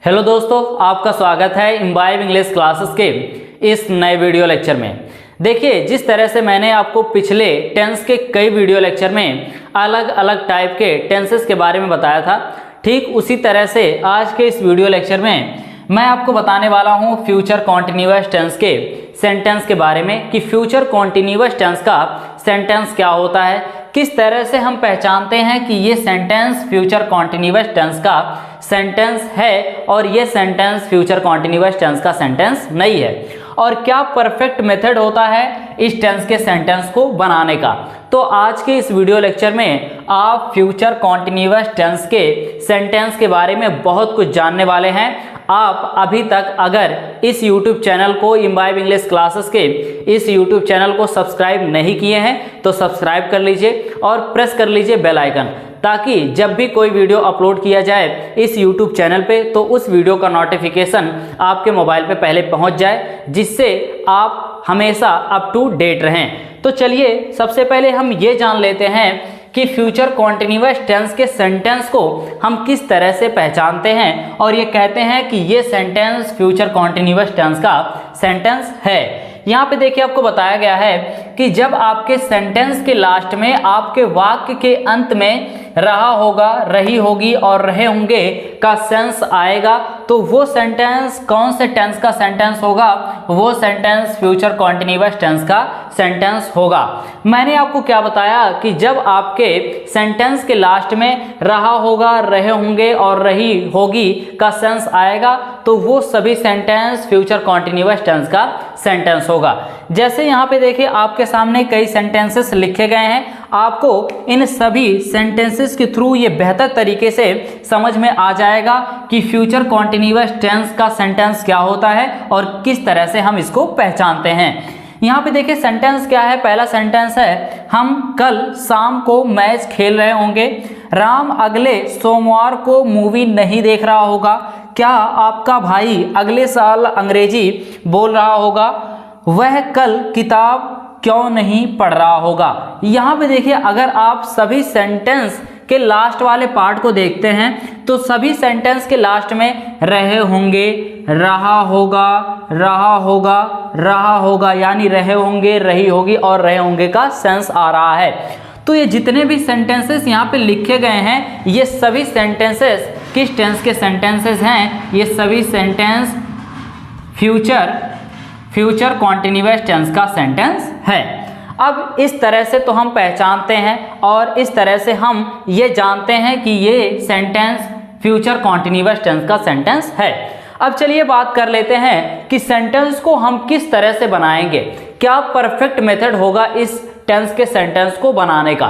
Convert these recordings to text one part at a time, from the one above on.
Hello दोस्तों, आपका स्वागत है इम्बाइब इंग्लिश क्लासेस के इस नए वीडियो लेक्चर में। देखिए, जिस तरह से मैंने आपको पिछले टेंस के कई वीडियो लेक्चर में अलग अलग टाइप के टेंसेस के बारे में बताया था, ठीक उसी तरह से आज के इस वीडियो लेक्चर में मैं आपको बताने वाला हूं फ्यूचर कॉन्टिन्यूअस टेंस के सेंटेंस के बारे में कि फ्यूचर कॉन्टिन्यूअस टेंस का सेंटेंस क्या होता है, किस तरह से हम पहचानते हैं कि ये सेंटेंस फ्यूचर कॉन्टिन्यूअस टेंस का सेंटेंस है और ये सेंटेंस फ्यूचर कॉन्टिन्यूअस टेंस का सेंटेंस नहीं है, और क्या परफेक्ट मेथड होता है इस टेंस के सेंटेंस को बनाने का। तो आज के इस वीडियो लेक्चर में आप फ्यूचर कॉन्टिन्यूअस टेंस के सेंटेंस के बारे में बहुत कुछ जानने वाले हैं। आप अभी तक अगर इस YouTube चैनल को इम्बाइब इंग्लिश क्लासेस के इस YouTube चैनल को सब्सक्राइब नहीं किए हैं तो सब्सक्राइब कर लीजिए और प्रेस कर लीजिए बेल आइकन, ताकि जब भी कोई वीडियो अपलोड किया जाए इस YouTube चैनल पे तो उस वीडियो का नोटिफिकेशन आपके मोबाइल पे पहले पहुंच जाए, जिससे आप हमेशा अप टू डेट रहें। तो चलिए सबसे पहले हम ये जान लेते हैं कि फ्यूचर कॉन्टिन्यूअस टेंस के सेंटेंस को हम किस तरह से पहचानते हैं और ये कहते हैं कि ये सेंटेंस फ्यूचर कॉन्टिन्यूअस टेंस का सेंटेंस है। यहाँ पे देखिए, आपको बताया गया है कि जब आपके सेंटेंस के लास्ट में आपके वाक्य के अंत में रहा होगा, रही होगी और रहे होंगे का सेंस आएगा, तो वो सेंटेंस कौन से टेंस का सेंटेंस होगा? वो सेंटेंस फ्यूचर कॉन्टिन्यूअस टेंस का सेंटेंस होगा। मैंने आपको क्या बताया कि जब आपके सेंटेंस के लास्ट में रहा होगा, रहे होंगे और रही होगी का सेंस आएगा, तो वो सभी सेंटेंस फ्यूचर कॉन्टिन्यूअस टेंस का सेंटेंस होगा। जैसे यहाँ पे देखिए, आपके सामने कई सेंटेंसेस लिखे गए हैं। आपको इन सभी सेंटेंसेस के थ्रू ये बेहतर तरीके से समझ में आ जाएगा कि फ्यूचर कॉन्टिन्यूअस टेंस का सेंटेंस क्या होता है और किस तरह से हम इसको पहचानते हैं। यहाँ पे देखिए सेंटेंस क्या है। पहला सेंटेंस है, हम कल शाम को मैच खेल रहे होंगे। राम अगले सोमवार को मूवी नहीं देख रहा होगा। क्या आपका भाई अगले साल अंग्रेजी बोल रहा होगा? वह कल किताब क्यों नहीं पढ़ रहा होगा? यहाँ पे देखिए, अगर आप सभी सेंटेंस के लास्ट वाले पार्ट को देखते हैं तो सभी सेंटेंस के लास्ट में रहे होंगे, रहा होगा, रहा होगा, रहा होगा, यानी रहे होंगे, रही होगी और रहे होंगे का सेंस आ रहा है। तो ये जितने भी सेंटेंसेस यहाँ पे लिखे गए हैं, ये सभी सेंटेंसेस किस टेंस के सेंटेंसेस हैं? ये सभी सेंटेंस फ्यूचर कॉन्टिन्यूअस टेंस का सेंटेंस है। अब इस तरह से तो हम पहचानते हैं और इस तरह से हम ये जानते हैं कि ये सेंटेंस फ्यूचर कॉन्टिन्यूअस टेंस का सेंटेंस है। अब चलिए बात कर लेते हैं कि सेंटेंस को हम किस तरह से बनाएंगे, क्या परफेक्ट मेथड होगा इस टेंस के सेंटेंस को बनाने का।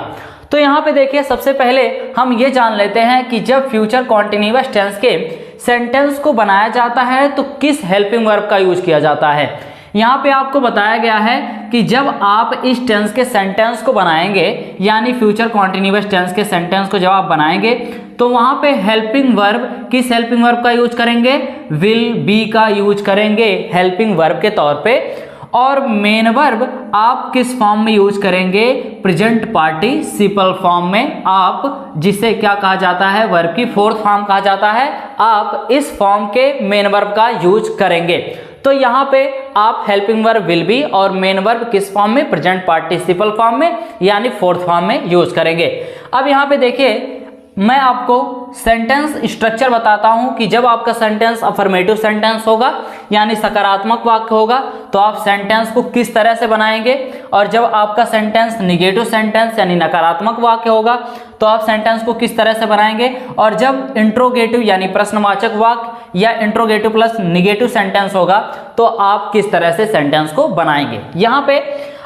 तो यहाँ पे देखिए, सबसे पहले हम ये जान लेते हैं कि जब फ्यूचर कॉन्टिन्यूअस टेंस के सेंटेंस को बनाया जाता है तो किस हेल्पिंग वर्ब का यूज किया जाता है। यहाँ पे आपको बताया गया है कि जब आप इस टेंस के सेंटेंस को बनाएंगे, यानी फ्यूचर कॉन्टिन्यूअस टेंस के सेंटेंस को जब आप बनाएंगे तो वहाँ पे हेल्पिंग वर्ब, किस हेल्पिंग वर्ब का यूज करेंगे? विल बी का यूज करेंगे हेल्पिंग वर्ब के तौर पे। और मेन वर्ब आप किस फॉर्म में यूज करेंगे? प्रेजेंट पार्टिसिपल फॉर्म में। आप जिसे क्या कहा जाता है? वर्ब की फोर्थ फॉर्म कहा जाता है। आप इस फॉर्म के मेन वर्ब का यूज करेंगे। तो यहाँ पे आप हेल्पिंग वर्ब विल बी और मेन वर्ब किस फॉर्म में? प्रेजेंट पार्टिसिपल फॉर्म में, यानी फोर्थ फॉर्म में यूज करेंगे। अब यहाँ पे देखिए, मैं आपको सेंटेंस स्ट्रक्चर बताता हूं कि जब आपका सेंटेंस अफर्मेटिव सेंटेंस होगा, यानी सकारात्मक वाक्य होगा, तो आप सेंटेंस को किस तरह से बनाएंगे, और जब आपका सेंटेंस निगेटिव सेंटेंस यानी नकारात्मक वाक्य होगा तो आप सेंटेंस को किस तरह से बनाएंगे, और जब इंट्रोगेटिव यानी प्रश्नवाचक वाक्य या इंट्रोगेटिव प्लस निगेटिव सेंटेंस होगा तो आप किस तरह से सेंटेंस को बनाएंगे। यहाँ पे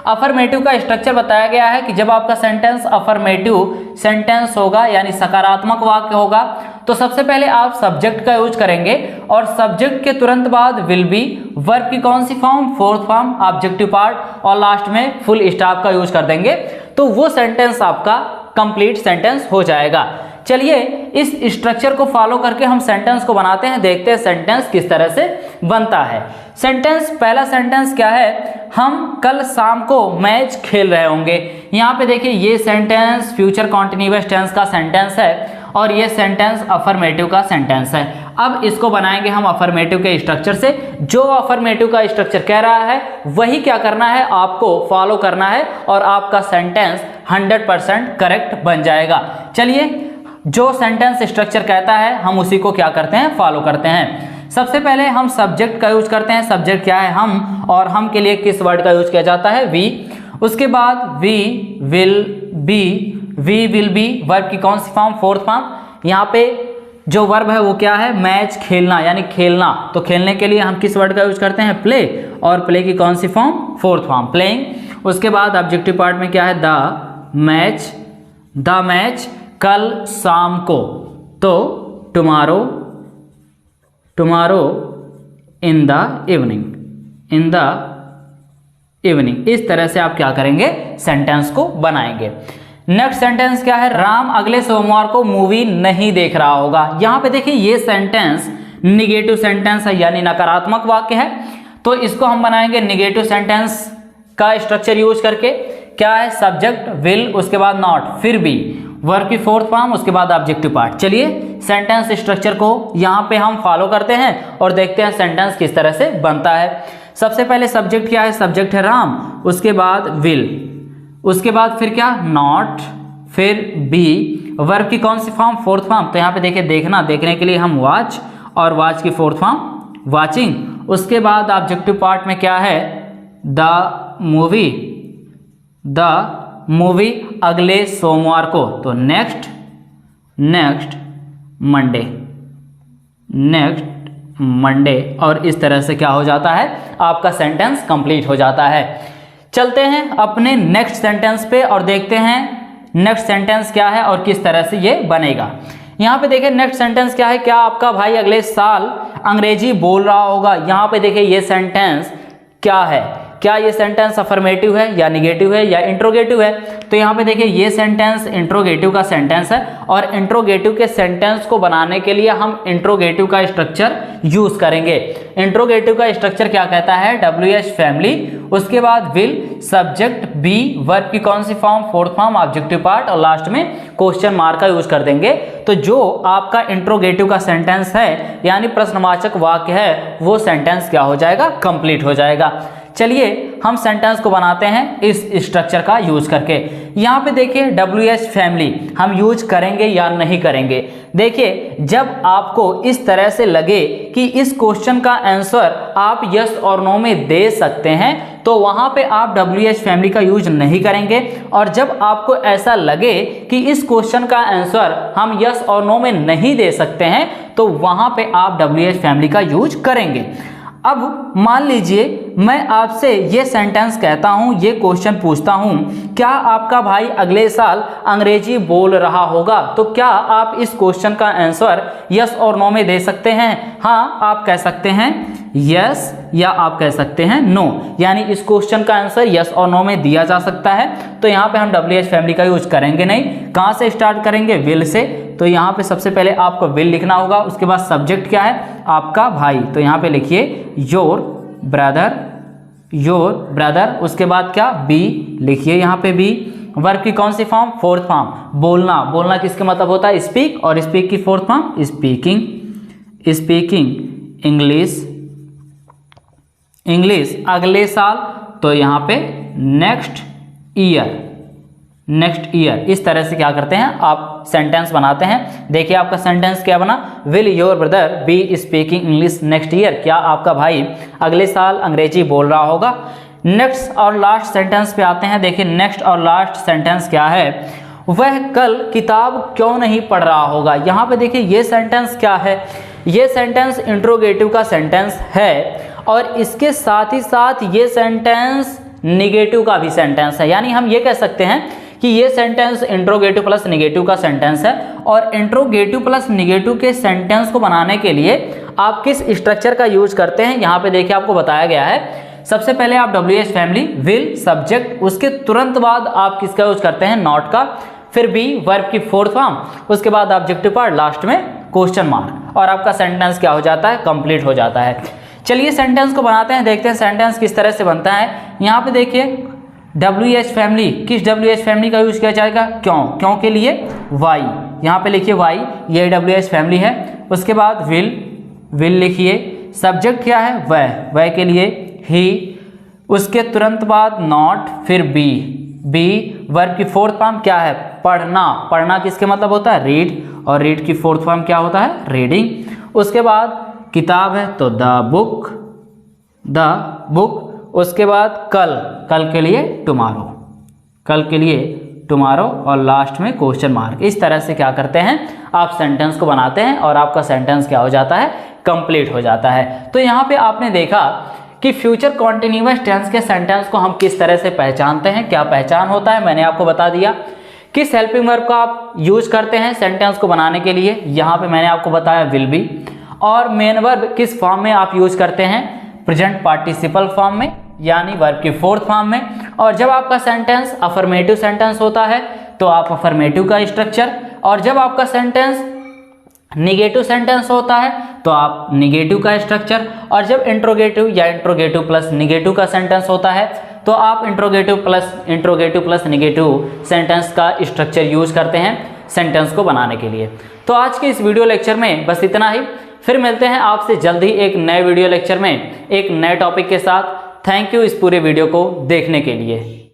अफर्मेटिव का स्ट्रक्चर बताया गया है कि जब आपका सेंटेंस अफर्मेटिव सेंटेंस होगा यानी सकारात्मक वाक्य होगा तो सबसे पहले आप सब्जेक्ट का यूज करेंगे और सब्जेक्ट के तुरंत बाद विल बी, वर्ब की कौन सी form? Fourth form, objective part, और लास्ट में फुल स्टॉप का यूज कर देंगे, तो वो सेंटेंस आपका कंप्लीट सेंटेंस हो जाएगा। चलिए इस स्ट्रक्चर को फॉलो करके हम सेंटेंस को बनाते हैं, देखते हैं सेंटेंस किस तरह से बनता है। सेंटेंस, पहला सेंटेंस क्या है? हम कल शाम को मैच खेल रहे होंगे। यहाँ पे देखिए, ये सेंटेंस फ्यूचर कॉन्टिन्यूअस टेंस का सेंटेंस है और ये सेंटेंस अफर्मेटिव का सेंटेंस है। अब इसको बनाएंगे हम अफर्मेटिव के स्ट्रक्चर से। जो अफर्मेटिव का स्ट्रक्चर कह रहा है वही क्या करना है, आपको फॉलो करना है और आपका सेंटेंस 100% करेक्ट बन जाएगा। चलिए, जो सेंटेंस स्ट्रक्चर कहता है हम उसी को क्या करते हैं, फॉलो करते हैं। सबसे पहले हम सब्जेक्ट का यूज करते हैं। सब्जेक्ट क्या है, हम, और हम के लिए किस वर्ड का यूज किया जाता है, वी। उसके बाद वी विल बी, वर्ब की कौन सी फॉर्म, फोर्थ फॉर्म। यहाँ पे जो वर्ब है वो क्या है, मैच, खेलना, यानी खेलना। तो खेलने के लिए हम किस वर्ड का यूज करते हैं, प्ले, और प्ले की कौन सी फॉर्म, फोर्थ फॉर्म, प्लेइंग। उसके बाद ऑब्जेक्टिव पार्ट में क्या है, द मैच, कल शाम को, तो टुमारो इन द इवनिंग। इस तरह से आप क्या करेंगे, सेंटेंस को बनाएंगे। नेक्स्ट सेंटेंस क्या है, राम अगले सोमवार को मूवी नहीं देख रहा होगा। यहां पे देखिए ये सेंटेंस निगेटिव सेंटेंस है, यानी नकारात्मक वाक्य है। तो इसको हम बनाएंगे निगेटिव सेंटेंस का स्ट्रक्चर यूज करके। क्या है, सब्जेक्ट विल, उसके बाद नॉट, फिर बी, वर्ब की फोर्थ फॉर्म, उसके बाद ऑब्जेक्टिव पार्ट। चलिए सेंटेंस स्ट्रक्चर को यहां पे हम फॉलो करते हैं और देखते हैं सेंटेंस किस तरह से बनता है। सबसे पहले सब्जेक्ट क्या है, सब्जेक्ट है राम, उसके बाद विल, उसके बाद फिर क्या, नॉट, फिर बी, वर्ब की कौन सी फॉर्म, फोर्थ फॉर्म। तो यहाँ पे देखिए देखना, देखने के लिए हम वॉच, और वॉच की फोर्थ फॉर्म वॉचिंग। उसके बाद ऑब्जेक्टिव पार्ट में क्या है, द मूवी अगले सोमवार को, तो नेक्स्ट मंडे, और इस तरह से क्या हो जाता है, आपका सेंटेंस कंप्लीट हो जाता है। चलते हैं अपने नेक्स्ट सेंटेंस पे और देखते हैं नेक्स्ट सेंटेंस क्या है और किस तरह से ये बनेगा। यहाँ पे देखिए नेक्स्ट सेंटेंस क्या है, क्या आपका भाई अगले साल अंग्रेजी बोल रहा होगा। यहाँ पे देखिए ये सेंटेंस क्या है, क्या ये सेंटेंस अफर्मेटिव है या निगेटिव है या इंट्रोगेटिव है। तो यहाँ पे देखिए ये सेंटेंस इंट्रोगेटिव का सेंटेंस है, और इंट्रोगेटिव के सेंटेंस को बनाने के लिए हम इंट्रोगेटिव का स्ट्रक्चर यूज करेंगे। इंट्रोगेटिव का स्ट्रक्चर क्या कहता है, WH फैमिली, उसके बाद विल, सब्जेक्ट बी, वर्ब की कौन सी form, fourth form, objective part, और लास्ट में क्वेश्चन मार्क का यूज कर देंगे। तो जो आपका इंट्रोगेटिव का सेंटेंस है यानी प्रश्नवाचक वाक्य है, वो सेंटेंस क्या हो जाएगा, कंप्लीट हो जाएगा। चलिए हम सेंटेंस को बनाते हैं इस स्ट्रक्चर का यूज करके। यहाँ पे देखिए WH फैमिली हम यूज करेंगे या नहीं करेंगे। देखिए जब आपको इस तरह से लगे कि इस क्वेश्चन का आंसर आप यस और नो में दे सकते हैं, तो वहां पे आप WH फैमिली का यूज नहीं करेंगे। और जब आपको ऐसा लगे कि इस क्वेश्चन का आंसर हम यस और नो में नहीं दे सकते हैं, तो वहां पे आप WH फैमिली का यूज करेंगे। अब मान लीजिए मैं आपसे ये सेंटेंस कहता हूँ, ये क्वेश्चन पूछता हूँ, क्या आपका भाई अगले साल अंग्रेजी बोल रहा होगा। तो क्या आप इस क्वेश्चन का आंसर यस और नो में दे सकते हैं। हाँ, आप कह सकते हैं यस या आप कह सकते हैं नो, यानी इस क्वेश्चन का आंसर यस और नो में दिया जा सकता है। तो यहाँ पे हम WH फैमिली का यूज करेंगे नहीं। कहाँ से स्टार्ट करेंगे, विल से। तो यहाँ पे सबसे पहले आपको विल लिखना होगा। उसके बाद सब्जेक्ट क्या है, आपका भाई, तो यहाँ पे लिखिए योर ब्रदर। उसके बाद क्या, बी लिखिए यहाँ पे बी। वर्ब की कौन सी फॉर्म, फोर्थ फॉर्म, बोलना किसके मतलब होता है, स्पीक, और स्पीक की फोर्थ फॉर्म स्पीकिंग इंग्लिश अगले साल, तो यहाँ पे नेक्स्ट ईयर। इस तरह से क्या करते हैं, आप सेंटेंस बनाते हैं। देखिए आपका सेंटेंस क्या बना, will your brother be speaking English next year, क्या आपका भाई अगले साल अंग्रेजी बोल रहा होगा। नेक्स्ट और लास्ट सेंटेंस पे आते हैं। देखिए नेक्स्ट और लास्ट सेंटेंस क्या है, वह कल किताब क्यों नहीं पढ़ रहा होगा। यहाँ पे देखिए ये सेंटेंस क्या है, ये सेंटेंस इंट्रोगेटिव का सेंटेंस है, और इसके साथ ही साथ ये सेंटेंस निगेटिव का भी सेंटेंस है। यानी हम ये कह सकते हैं कि ये सेंटेंस इंट्रोगेटिव प्लस निगेटिव का सेंटेंस है। और इंट्रोगेटिव प्लस निगेटिव के सेंटेंस को बनाने के लिए आप किस स्ट्रक्चर का यूज करते हैं, यहाँ पे देखिए आपको बताया गया है। सबसे पहले आप WH फैमिली, विल, सब्जेक्ट, उसके तुरंत बाद आप किसका यूज करते हैं, नॉट का, फिर बी, वर्ब की फोर्थ फॉर्म, उसके बाद ऑब्जेक्टिव पार्ट, लास्ट में क्वेश्चन मार्क, और आपका सेंटेंस क्या हो जाता है, कंप्लीट हो जाता है। चलिए सेंटेंस को बनाते हैं, देखते हैं सेंटेंस किस तरह से बनता है। यहाँ पे देखिए WH फैमिली, किस WH फैमिली का यूज किया जाएगा, क्यों के लिए वाई, यहाँ पे लिखिए वाई, ये AWS फैमिली है। उसके बाद विल लिखिए। सब्जेक्ट क्या है? वह के लिए ही। उसके तुरंत बाद नॉट, फिर बी वर्ब की फोर्थ फॉर्म क्या है? पढ़ना किसके मतलब होता है? रीड, और रीड की फोर्थ फॉर्म क्या होता है? रीडिंग। उसके बाद किताब है तो द बुक। उसके बाद कल के लिए टुमारो, और लास्ट में क्वेश्चन मार्क। इस तरह से क्या करते हैं, आप सेंटेंस को बनाते हैं और आपका सेंटेंस क्या हो जाता है? कंप्लीट हो जाता है। तो यहाँ पे आपने देखा कि फ्यूचर कॉन्टिन्यूअस टेंस के सेंटेंस को हम किस तरह से पहचानते हैं, क्या पहचान होता है, मैंने आपको बता दिया। किस हेल्पिंग वर्ब का आप यूज करते हैं सेंटेंस को बनाने के लिए, यहाँ पे मैंने आपको बताया विल बी। और मेन वर्ब किस फॉर्म में आप यूज करते हैं? प्रेजेंट पार्टिसिपल फॉर्म में, यानी वर्ब की फोर्थ फॉर्म में। और जब आपका सेंटेंस अफर्मेटिव सेंटेंस होता है तो आप अफर्मेटिव का स्ट्रक्चर, और जब आपका सेंटेंस निगेटिव सेंटेंस होता है तो आप निगेटिव का स्ट्रक्चर, और जब इंट्रोगेटिव या इंट्रोगेटिव प्लस निगेटिव का सेंटेंस होता है तो आप इंट्रोगेटिव प्लस निगेटिव सेंटेंस का स्ट्रक्चर यूज करते हैं सेंटेंस को बनाने के लिए। तो आज के इस वीडियो लेक्चर में बस इतना ही। फिर मिलते हैं आपसे जल्द ही एक नए वीडियो लेक्चर में एक नए टॉपिक के साथ। थैंक यू इस पूरे वीडियो को देखने के लिए।